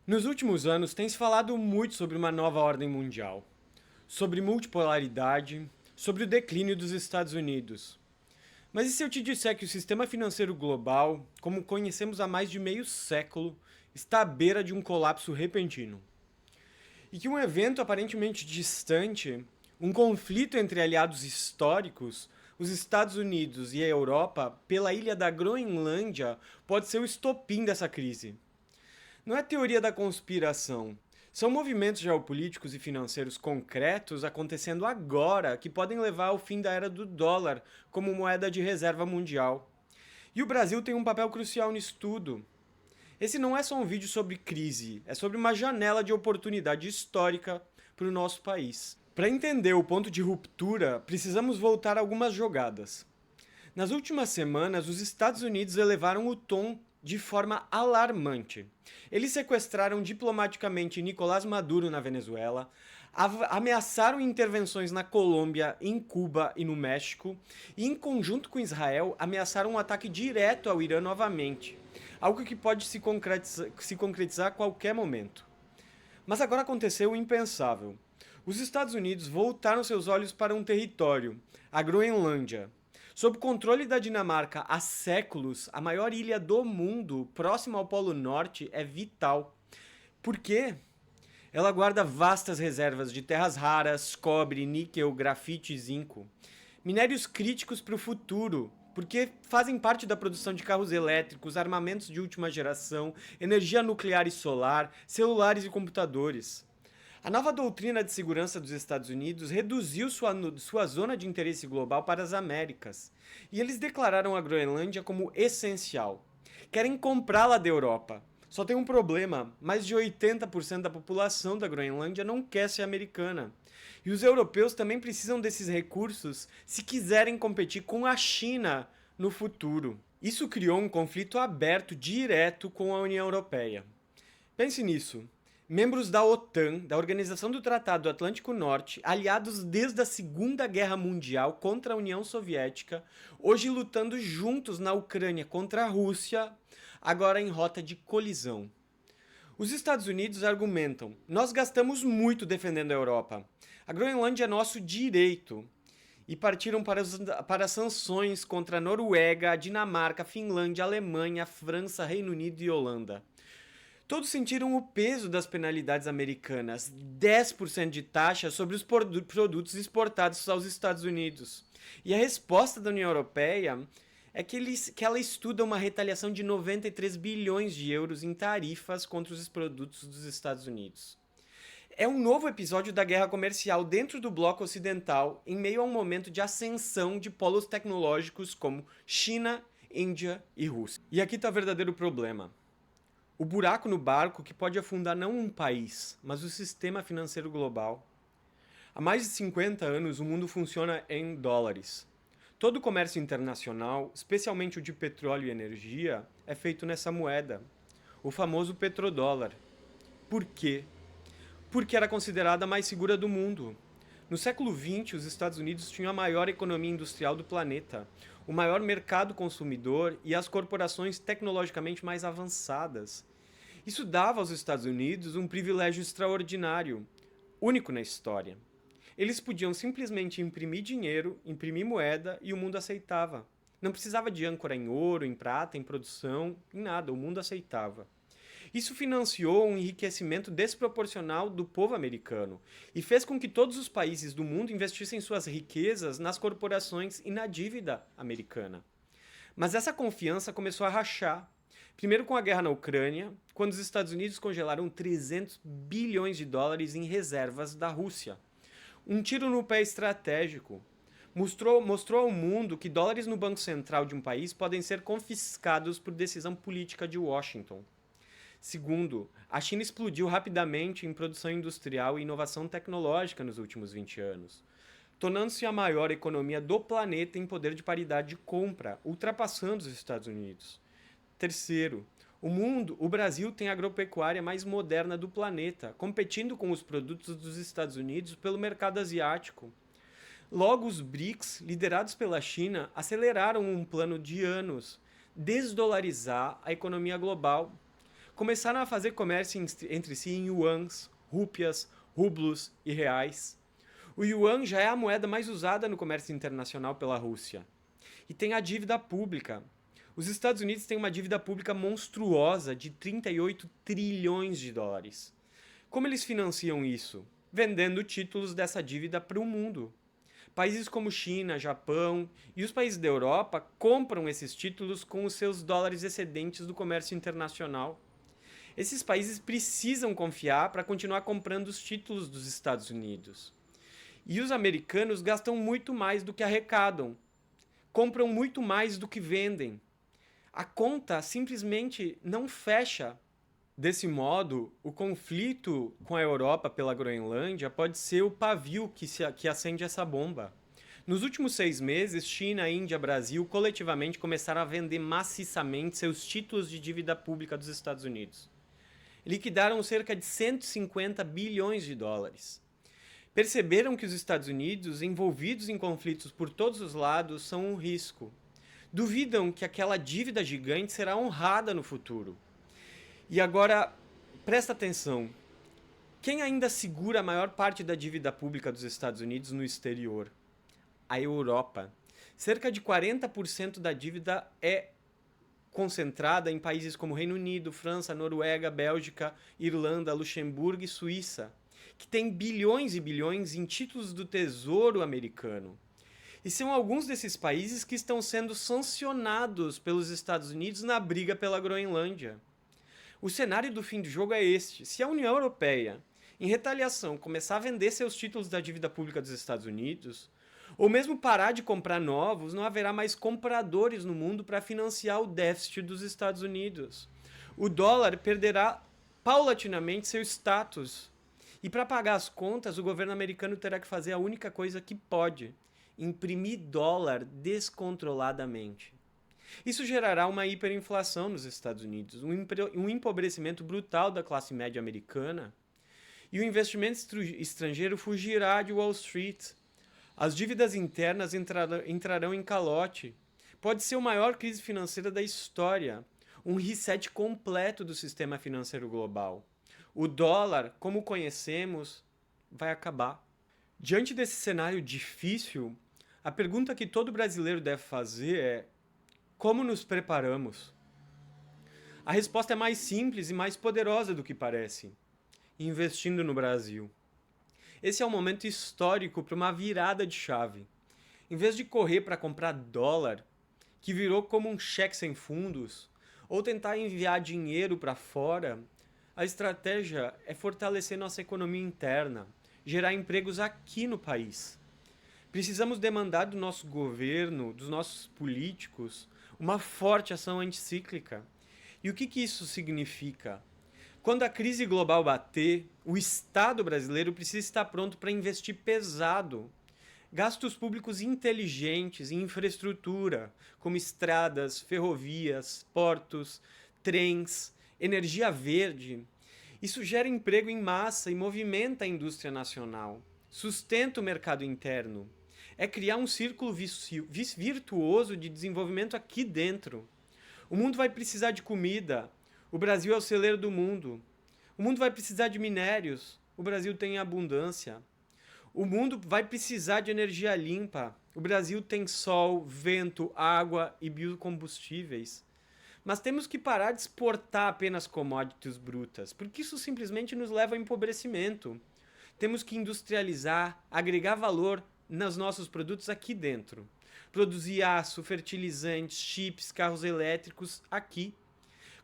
Nos últimos anos, tem se falado muito sobre uma nova ordem mundial, sobre multipolaridade, sobre o declínio dos Estados Unidos. Mas e se eu te disser que o sistema financeiro global, como conhecemos há mais de meio século, está à beira de um colapso repentino? E que um evento aparentemente distante, um conflito entre aliados históricos, os Estados Unidos e a Europa, pela ilha da Groenlândia, pode ser o estopim dessa crise? Não é teoria da conspiração. São movimentos geopolíticos e financeiros concretos acontecendo agora que podem levar ao fim da era do dólar como moeda de reserva mundial. E o Brasil tem um papel crucial nisso tudo. Esse não é só um vídeo sobre crise, é sobre uma janela de oportunidade histórica para o nosso país. Para entender o ponto de ruptura, precisamos voltar algumas jogadas. Nas últimas semanas, os Estados Unidos elevaram o tom de forma alarmante. Eles sequestraram diplomaticamente Nicolás Maduro na Venezuela, ameaçaram intervenções na Colômbia, em Cuba e no México, e, em conjunto com Israel, ameaçaram um ataque direto ao Irã novamente, algo que pode se concretizar a qualquer momento. Mas agora aconteceu o impensável. Os Estados Unidos voltaram seus olhos para um território, a Groenlândia. Sob controle da Dinamarca há séculos, a maior ilha do mundo, próxima ao Polo Norte, é vital. Por quê? Ela guarda vastas reservas de terras raras, cobre, níquel, grafite e zinco. Minérios críticos para o futuro, porque fazem parte da produção de carros elétricos, armamentos de última geração, energia nuclear e solar, celulares e computadores. A nova doutrina de segurança dos Estados Unidos reduziu sua zona de interesse global para as Américas, e eles declararam a Groenlândia como essencial. Querem comprá-la da Europa. Só tem um problema: mais de 80% da população da Groenlândia não quer ser americana. E os europeus também precisam desses recursos se quiserem competir com a China no futuro. Isso criou um conflito aberto direto com a União Europeia. Pense nisso. Membros da OTAN, da Organização do Tratado do Atlântico Norte, aliados desde a Segunda Guerra Mundial contra a União Soviética, hoje lutando juntos na Ucrânia contra a Rússia, agora em rota de colisão. Os Estados Unidos argumentam: nós gastamos muito defendendo a Europa. A Groenlândia é nosso direito. E partiram para sanções contra a Noruega, a Dinamarca, a Finlândia, a Alemanha, a França, Reino Unido e Holanda. Todos sentiram o peso das penalidades americanas, 10% de taxa sobre os produtos exportados aos Estados Unidos. E a resposta da União Europeia é que ela estuda uma retaliação de 93 bilhões de euros em tarifas contra os produtos dos Estados Unidos. É um novo episódio da guerra comercial dentro do bloco ocidental, em meio a um momento de ascensão de polos tecnológicos como China, Índia e Rússia. E aqui está o verdadeiro problema. O buraco no barco que pode afundar não um país, mas o sistema financeiro global. Há mais de 50 anos o mundo funciona em dólares. Todo o comércio internacional, especialmente o de petróleo e energia, é feito nessa moeda, o famoso petrodólar. Por quê? Porque era considerada a mais segura do mundo. No século XX, os Estados Unidos tinham a maior economia industrial do planeta, o maior mercado consumidor e as corporações tecnologicamente mais avançadas. Isso dava aos Estados Unidos um privilégio extraordinário, único na história. Eles podiam simplesmente imprimir dinheiro, imprimir moeda e o mundo aceitava. Não precisava de âncora em ouro, em prata, em produção, em nada, o mundo aceitava. Isso financiou um enriquecimento desproporcional do povo americano e fez com que todos os países do mundo investissem suas riquezas nas corporações e na dívida americana. Mas essa confiança começou a rachar. Primeiro com a guerra na Ucrânia, quando os Estados Unidos congelaram 300 bilhões de dólares em reservas da Rússia. Um tiro no pé estratégico. Mostrou ao mundo que dólares no Banco Central de um país podem ser confiscados por decisão política de Washington. Segundo, a China explodiu rapidamente em produção industrial e inovação tecnológica nos últimos 20 anos, tornando-se a maior economia do planeta em poder de paridade de compra, ultrapassando os Estados Unidos. Terceiro, o Brasil tem a agropecuária mais moderna do planeta, competindo com os produtos dos Estados Unidos pelo mercado asiático. Logo, os BRICS, liderados pela China, aceleraram um plano de anos, desdolarizar a economia global. começaram a fazer comércio entre si em yuans, rúpias, rublos e reais. O yuan já é a moeda mais usada no comércio internacional pela Rússia. E tem a dívida pública. Os Estados Unidos têm uma dívida pública monstruosa de 38 trilhões de dólares. Como eles financiam isso? Vendendo títulos dessa dívida para o mundo. Países como China, Japão e os países da Europa compram esses títulos com os seus dólares excedentes do comércio internacional. Esses países precisam confiar para continuar comprando os títulos dos Estados Unidos. E os americanos gastam muito mais do que arrecadam. Compram muito mais do que vendem. A conta simplesmente não fecha. Desse modo, o conflito com a Europa pela Groenlândia pode ser o pavio que acende essa bomba. Nos últimos 6 meses, China, Índia e Brasil coletivamente começaram a vender maciçamente seus títulos de dívida pública dos Estados Unidos. Liquidaram cerca de 150 bilhões de dólares. Perceberam que os Estados Unidos, envolvidos em conflitos por todos os lados, são um risco. Duvidam que aquela dívida gigante será honrada no futuro. E agora, presta atenção. Quem ainda segura a maior parte da dívida pública dos Estados Unidos no exterior? A Europa. Cerca de 40% da dívida é concentrada em países como Reino Unido, França, Noruega, Bélgica, Irlanda, Luxemburgo e Suíça, que têm bilhões e bilhões em títulos do Tesouro americano. E são alguns desses países que estão sendo sancionados pelos Estados Unidos na briga pela Groenlândia. O cenário do fim do jogo é este. Se a União Europeia, em retaliação, começar a vender seus títulos da dívida pública dos Estados Unidos, ou mesmo parar de comprar novos, não haverá mais compradores no mundo para financiar o déficit dos Estados Unidos. O dólar perderá paulatinamente seu status. E para pagar as contas, o governo americano terá que fazer a única coisa que pode: imprimir dólar descontroladamente. Isso gerará uma hiperinflação nos Estados Unidos, um empobrecimento brutal da classe média americana, e o investimento estrangeiro fugirá de Wall Street. As dívidas internas entrarão em calote. Pode ser a maior crise financeira da história, um reset completo do sistema financeiro global. O dólar, como conhecemos, vai acabar. Diante desse cenário difícil, a pergunta que todo brasileiro deve fazer é: como nos preparamos? A resposta é mais simples e mais poderosa do que parece: investindo no Brasil. Esse é um momento histórico para uma virada de chave. Em vez de correr para comprar dólar, que virou como um cheque sem fundos, ou tentar enviar dinheiro para fora, a estratégia é fortalecer nossa economia interna, gerar empregos aqui no país. Precisamos demandar do nosso governo, dos nossos políticos, uma forte ação anticíclica. E o que isso significa? Quando a crise global bater, o Estado brasileiro precisa estar pronto para investir pesado. Gastos públicos inteligentes em infraestrutura, como estradas, ferrovias, portos, trens, energia verde. Isso gera emprego em massa e movimenta a indústria nacional, sustenta o mercado interno. É criar um círculo virtuoso de desenvolvimento aqui dentro. O mundo vai precisar de comida. O Brasil é o celeiro do mundo. O mundo vai precisar de minérios. O Brasil tem abundância. O mundo vai precisar de energia limpa. O Brasil tem sol, vento, água e biocombustíveis. Mas temos que parar de exportar apenas commodities brutas, porque isso simplesmente nos leva ao empobrecimento. Temos que industrializar, agregar valor nos nossos produtos aqui dentro. Produzir aço, fertilizantes, chips, carros elétricos aqui.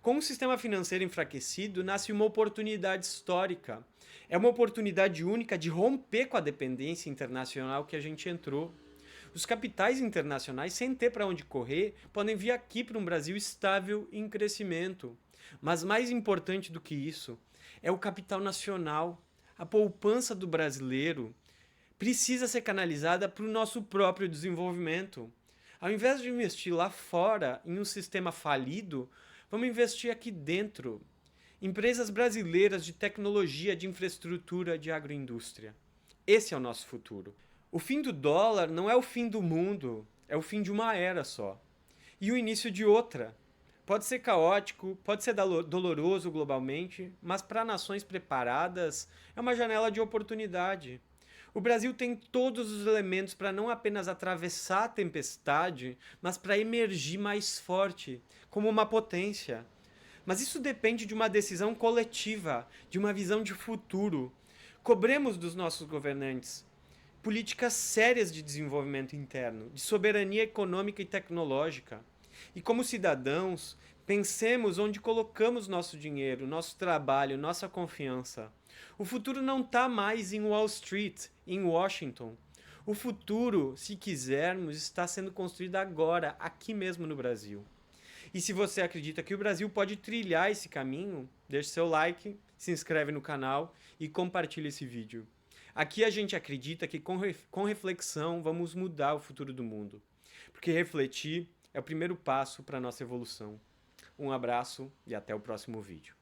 Com um sistema financeiro enfraquecido, nasce uma oportunidade histórica. É uma oportunidade única de romper com a dependência internacional que a gente entrou. Os capitais internacionais, sem ter para onde correr, podem vir aqui para um Brasil estável e em crescimento. Mas mais importante do que isso, é o capital nacional. A poupança do brasileiro precisa ser canalizada para o nosso próprio desenvolvimento. Ao invés de investir lá fora, em um sistema falido, vamos investir aqui dentro. Empresas brasileiras de tecnologia, de infraestrutura, de agroindústria. Esse é o nosso futuro. O fim do dólar não é o fim do mundo, é o fim de uma era só. E o início de outra. Pode ser caótico, pode ser doloroso globalmente, mas para nações preparadas é uma janela de oportunidade. O Brasil tem todos os elementos para não apenas atravessar a tempestade, mas para emergir mais forte, como uma potência. Mas isso depende de uma decisão coletiva, de uma visão de futuro. Cobremos dos nossos governantes políticas sérias de desenvolvimento interno, de soberania econômica e tecnológica. E como cidadãos, pensemos onde colocamos nosso dinheiro, nosso trabalho, nossa confiança. O futuro não está mais em Wall Street, em Washington. O futuro, se quisermos, está sendo construído agora, aqui mesmo no Brasil. E se você acredita que o Brasil pode trilhar esse caminho, deixe seu like, se inscreve no canal e compartilhe esse vídeo. Aqui a gente acredita que com reflexão vamos mudar o futuro do mundo. Porque refletir é o primeiro passo para a nossa evolução. Um abraço e até o próximo vídeo.